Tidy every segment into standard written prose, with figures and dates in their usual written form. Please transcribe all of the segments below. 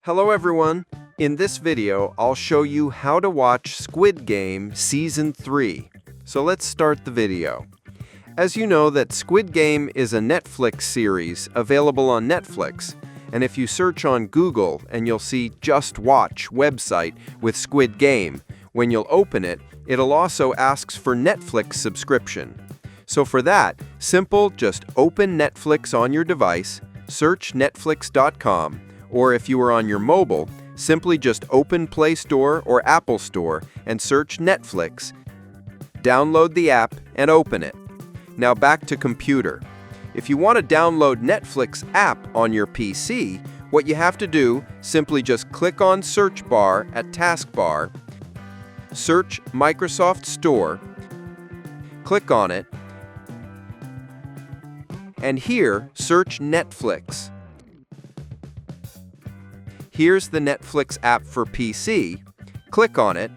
Hello everyone! In this video, I'll show you how to watch Squid Game Season 3. So let's start the video. As you know that Squid Game is a Netflix series available on Netflix, and if you search on Google and you'll see Just Watch website with Squid Game, when you'll open it, it'll also ask for Netflix subscription. So for that, simple, just open Netflix on your device, search netflix.com, or if you are on your mobile, simply just open Play Store or Apple Store and search Netflix. Download the app and open it. Now back to computer. If you want to download Netflix app on your PC, what you have to do, simply just click on search bar at taskbar, search Microsoft Store, click on it, and here search Netflix. Here's the Netflix app for PC. Click on it.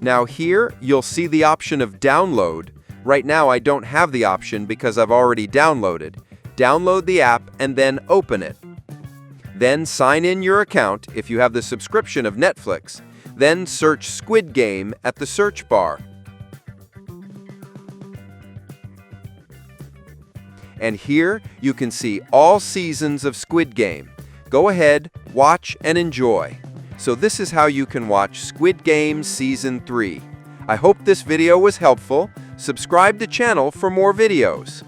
Now here, you'll see the option of download. Right now, I don't have the option because I've already downloaded. Download the app and then open it. Then sign in your account if you have the subscription of Netflix. Then search Squid Game at the search bar. And here you can see all seasons of Squid Game. Go ahead, watch, and enjoy. So this is how you can watch Squid Game Season 3. I hope this video was helpful. Subscribe to channel for more videos.